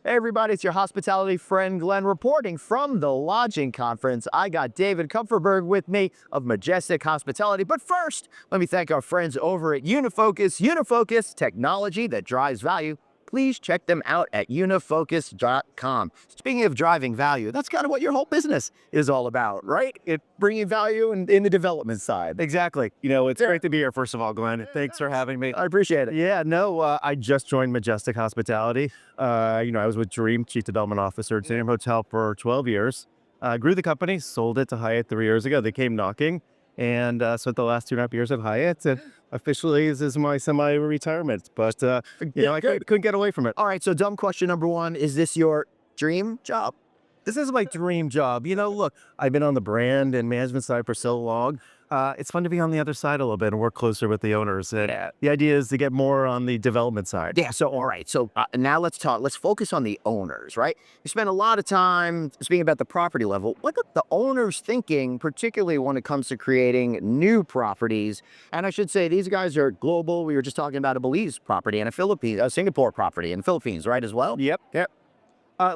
Hey everybody, it's your hospitality friend Glenn reporting from the lodging conference. I got David Kuperberg with me of Majestic Hospitality. But first, let me thank our friends over at Unifocus. Unifocus, technology that drives value. Please check them out at unifocus.com. Speaking of driving value, that's kind of what your whole business is all about, right? Bringing value in the development side. Exactly. It's great to be here, first of all, Glenn. Thanks for having me. I appreciate it. Yeah, no, I just joined Majestic Hospitality. I was with Dream, Chief Development Officer at Dream Hotel for 12 years. Grew the company, sold it to Hyatt 3 years ago. They came knocking, and spent the last 2.5 years at Hyatt. And officially, this is my semi-retirement. But, I couldn't get away from it. All right, so dumb question number one, is this your dream job? This is my dream job. Look, I've been on the brand and management side for so long. It's fun to be on the other side a little bit and work closer with the owners. And the idea is to get more on the development side. Yeah, so all right, so now let's focus on the owners, right? You spend a lot of time speaking about the property level. What are the owners thinking, particularly when it comes to creating new properties? And I should say, these guys are global. We were just talking about a Belize property and a Singapore property in the Philippines, right, as well? Yep.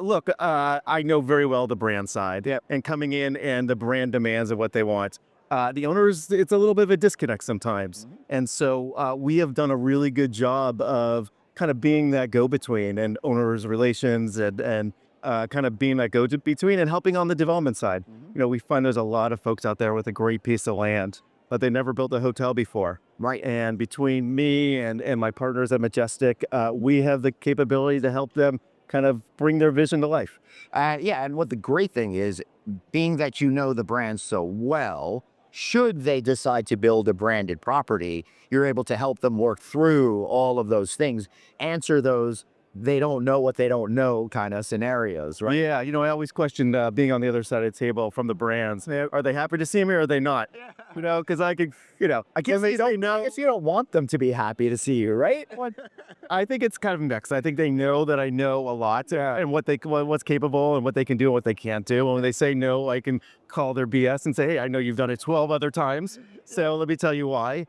Look, I know very well the brand side. Yep. And coming in and the brand demands of what they want. The owners, it's a little bit of a disconnect sometimes. And so we have done a really good job of kind of being that go-between and owners' relations and kind of being that go-between and helping on the development side. We find there's a lot of folks out there with a great piece of land, but they never built a hotel before. Right. And between me and my partners at Majestic, we have the capability to help them kind of bring their vision to life. Yeah, and what the great thing is, being that you know the brand so well, should they decide to build a branded property, you're able to help them work through all of those things, answer those they don't know what they don't know kind of scenarios, right? Yeah, I always question being on the other side of the table from the brands. Are they happy to see me or are they not? Because I could, I guess you don't want them to be happy to see you, right? I think it's kind of mixed. I think they know that I know a lot and what's capable and what they can do and what they can't do. And when they say no, I can call their BS and say, hey, I know you've done it 12 other times, so let me tell you why.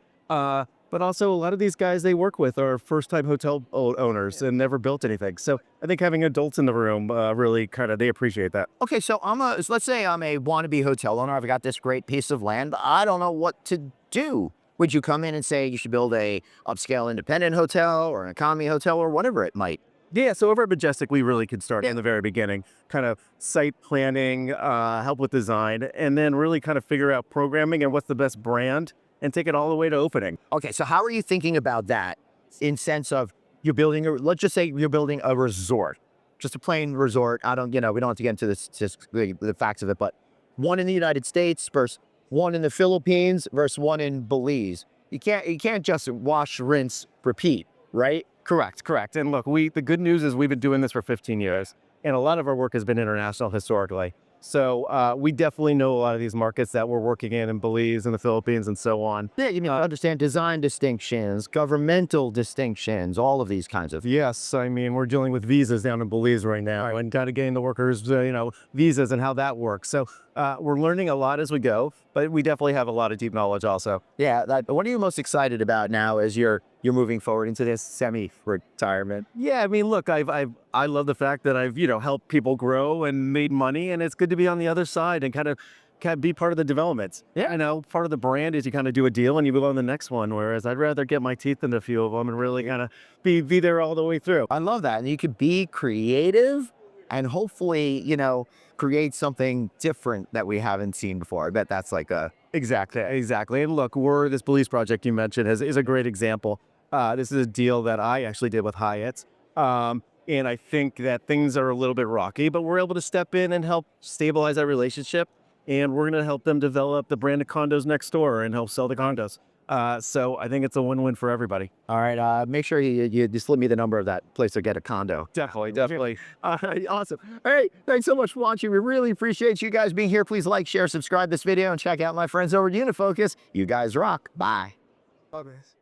But also, a lot of these guys they work with are first-time hotel owners and never built anything. So I think having adults in the room really they appreciate that. Okay, so let's say I'm a wannabe hotel owner. I've got this great piece of land. I don't know what to do. Would you come in and say you should build a upscale independent hotel or an economy hotel or whatever it might? Yeah, so over at Majestic, we really could start in the very beginning, kind of site planning, help with design, and then really kind of figure out programming and what's the best brand and take it all the way to opening. Okay, so how are you thinking about that in sense of you're building let's just say you're building a resort, just a plain resort. We don't have to get into the facts of it, but one in the United States versus one in the Philippines versus one in Belize. You can't just wash, rinse, repeat, right? Correct. And look, the good news is we've been doing this for 15 years, and a lot of our work has been international historically. So we definitely know a lot of these markets that we're working in Belize and the Philippines and so on. Yeah, understand design distinctions, governmental distinctions, all of these kinds of. Yes, I mean, we're dealing with visas down in Belize right now and kind of getting the workers, visas and how that works. So we're learning a lot as we go, but we definitely have a lot of deep knowledge also. Yeah, what are you most excited about now as you're moving forward into this semi-retirement? Yeah, I mean, look, I love the fact that I've helped people grow and made money, and it's good to be on the other side and kind of be part of the development. Yeah, part of the brand is you kind of do a deal and you move on to the next one. Whereas I'd rather get my teeth into a few of them and really kind of be there all the way through. I love that, and you could be creative and hopefully create something different that we haven't seen before. I bet that's like a exactly. And look, this Belize project you mentioned is a great example. This is a deal that I actually did with Hyatt. And I think that things are a little bit rocky, but we're able to step in and help stabilize that relationship. And we're going to help them develop the brand of condos next door and help sell the condos. So I think it's a win-win for everybody. All right. Make sure you slip me the number of that place to get a condo. Definitely. All right, awesome. All right, thanks so much for watching. We really appreciate you guys being here. Please like, share, subscribe this video, and check out my friends over at Unifocus. You guys rock. Bye. Bye, guys.